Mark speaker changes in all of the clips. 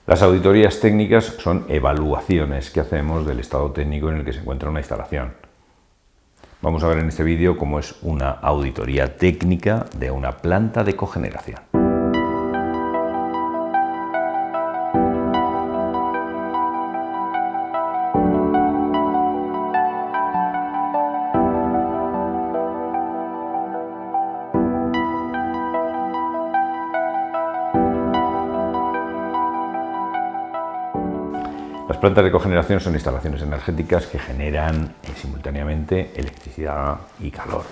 Speaker 1: Las auditorías técnicas son evaluaciones que hacemos del estado técnico en el que se encuentra una instalación. Vamos a ver en este vídeo cómo es una auditoría técnica de una planta de cogeneración. Las plantas de cogeneración son instalaciones energéticas que generan simultáneamente electricidad y calor.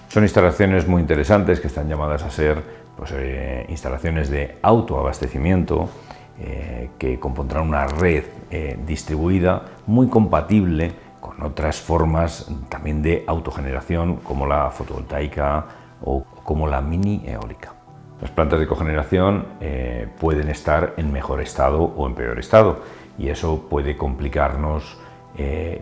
Speaker 1: Son instalaciones muy interesantes que están llamadas a ser instalaciones de autoabastecimiento que compondrán una red distribuida muy compatible con otras formas también de autogeneración como la fotovoltaica o como la mini eólica. Las plantas de cogeneración pueden estar en mejor estado o en peor estado y eso puede complicarnos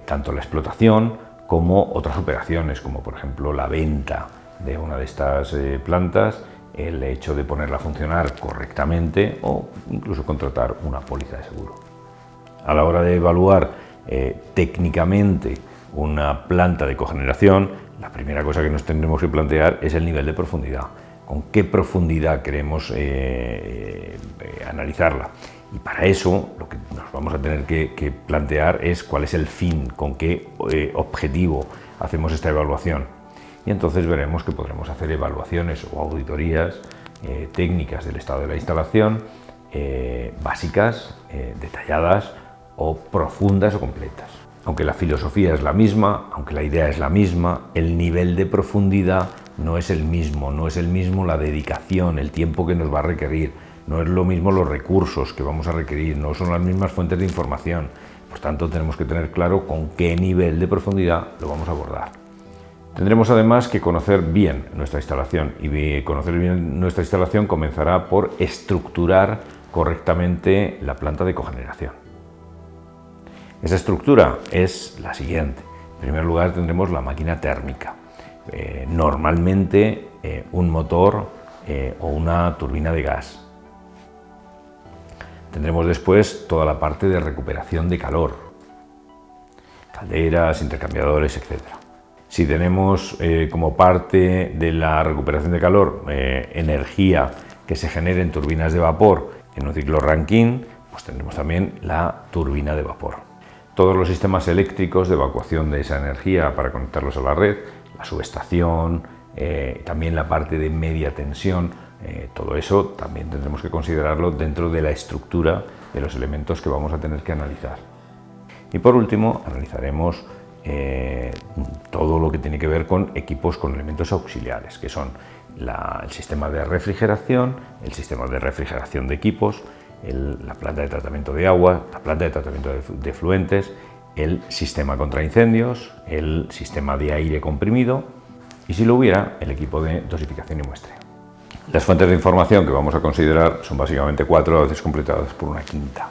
Speaker 1: tanto la explotación como otras operaciones, como por ejemplo la venta de una de estas plantas, el hecho de ponerla a funcionar correctamente o incluso contratar una póliza de seguro. A la hora de evaluar técnicamente una planta de cogeneración, la primera cosa que nos tendremos que plantear es el nivel de profundidad. ¿Con qué profundidad queremos analizarla? Y para eso lo que nos vamos a tener que plantear es cuál es el fin, con qué objetivo hacemos esta evaluación. Y entonces veremos que podremos hacer evaluaciones o auditorías técnicas del estado de la instalación, básicas, detalladas o profundas o completas. Aunque la filosofía es la misma, aunque la idea es la misma, el nivel de profundidad no es el mismo la dedicación, el tiempo que nos va a requerir, no es lo mismo los recursos que vamos a requerir, no son las mismas fuentes de información. Por tanto, tenemos que tener claro con qué nivel de profundidad lo vamos a abordar. Tendremos además que conocer bien nuestra instalación y conocer bien nuestra instalación comenzará por estructurar correctamente la planta de cogeneración. Esa estructura es la siguiente. En primer lugar tendremos la máquina térmica, normalmente un motor o una turbina de gas. Tendremos después toda la parte de recuperación de calor, calderas, intercambiadores, etc. Si tenemos como parte de la recuperación de calor energía que se genere en turbinas de vapor en un ciclo Rankine, pues tendremos también la turbina de vapor. Todos los sistemas eléctricos de evacuación de esa energía para conectarlos a la red, la subestación, también la parte de media tensión, todo eso también tendremos que considerarlo dentro de la estructura de los elementos que vamos a tener que analizar. Y por último, analizaremos todo lo que tiene que ver con equipos con elementos auxiliares, que son el sistema de refrigeración, el sistema de refrigeración de equipos, la planta de tratamiento de agua, la planta de tratamiento de efluentes, el sistema contra incendios, el sistema de aire comprimido y, si lo hubiera, el equipo de dosificación y muestreo. Las fuentes de información que vamos a considerar son básicamente 4, a veces completadas por una quinta.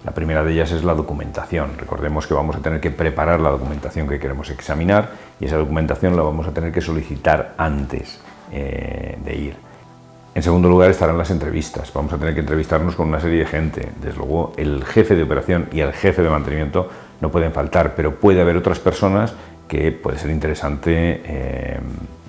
Speaker 1: La primera de ellas es la documentación. Recordemos que vamos a tener que preparar la documentación que queremos examinar y esa documentación la vamos a tener que solicitar antes de ir. En segundo lugar estarán las entrevistas. Vamos a tener que entrevistarnos con una serie de gente. Desde luego el jefe de operación y el jefe de mantenimiento no pueden faltar, pero puede haber otras personas que puede ser interesante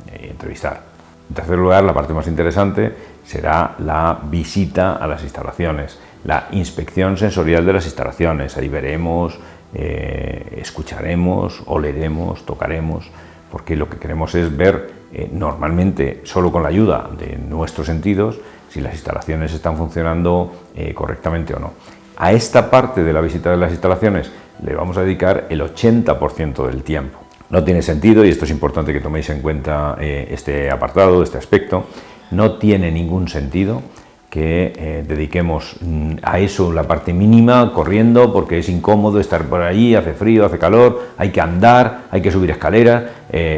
Speaker 1: entrevistar. En tercer lugar, la parte más interesante será la visita a las instalaciones, la inspección sensorial de las instalaciones. Ahí veremos, escucharemos, oleremos, tocaremos, porque lo que queremos es ver normalmente solo con la ayuda de nuestros sentidos si las instalaciones están funcionando correctamente o no. A esta parte de la visita de las instalaciones le vamos a dedicar el 80% del tiempo. No tiene sentido, y esto es importante que toméis en cuenta este apartado, este aspecto, no tiene ningún sentido que dediquemos a eso la parte mínima corriendo porque es incómodo estar por allí, hace frío, hace calor, hay que andar, hay que subir escaleras.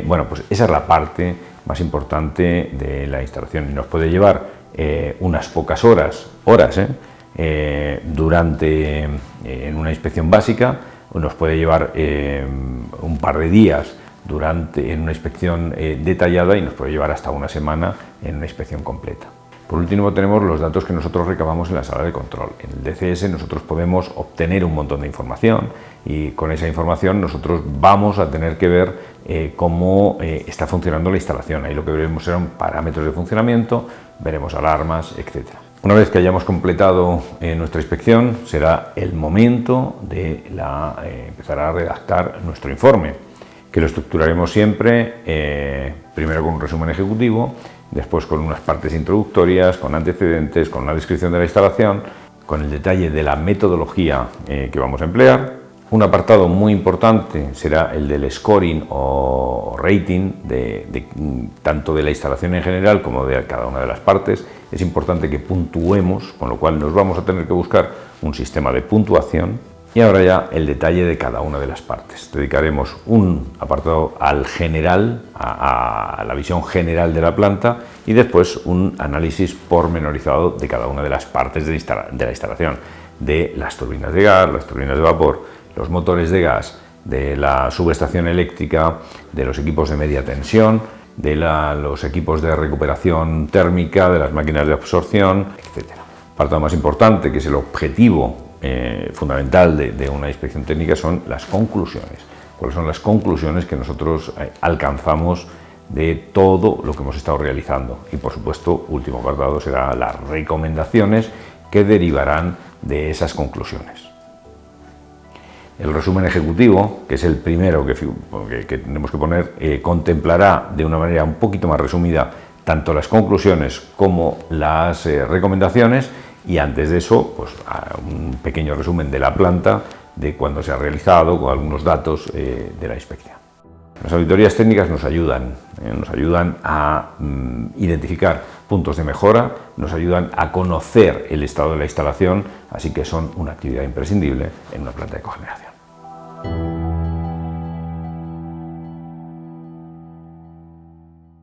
Speaker 1: Bueno, pues esa es la parte más importante de la instalación y nos puede llevar unas pocas horas en una inspección básica, o nos puede llevar un par de días en una inspección detallada y nos puede llevar hasta una semana en una inspección completa. Por último, tenemos los datos que nosotros recabamos en la sala de control. En el DCS nosotros podemos obtener un montón de información y con esa información nosotros vamos a tener que ver cómo está funcionando la instalación. Ahí lo que veremos serán parámetros de funcionamiento, veremos alarmas, etc. Una vez que hayamos completado nuestra inspección, será el momento de empezar a redactar nuestro informe, que lo estructuraremos siempre primero con un resumen ejecutivo, después con unas partes introductorias, con antecedentes, con una descripción de la instalación, con el detalle de la metodología que vamos a emplear. Un apartado muy importante será el del scoring o rating tanto de la instalación en general como de cada una de las partes. Es importante que puntuemos, con lo cual nos vamos a tener que buscar un sistema de puntuación. Y ahora ya el detalle de cada una de las partes. Dedicaremos un apartado al general, a la visión general de la planta, y después un análisis pormenorizado de cada una de las partes de la instalación, de las turbinas de gas, las turbinas de vapor, los motores de gas, de la subestación eléctrica, de los equipos de media tensión, de los equipos de recuperación térmica, de las máquinas de absorción, etc. El apartado más importante, que es el objetivo fundamental de una inspección técnica, son las conclusiones. ¿Cuáles son las conclusiones que nosotros alcanzamos de todo lo que hemos estado realizando? Y por supuesto, último apartado será las recomendaciones que derivarán de esas conclusiones. El resumen ejecutivo, que es el primero que tenemos que poner, contemplará de una manera un poquito más resumida tanto las conclusiones como las recomendaciones, y antes de eso, pues un pequeño resumen de la planta, de cuándo se ha realizado, con algunos datos de la inspección. Las auditorías técnicas nos ayudan a identificar puntos de mejora, nos ayudan a conocer el estado de la instalación, así que son una actividad imprescindible en una planta de cogeneración.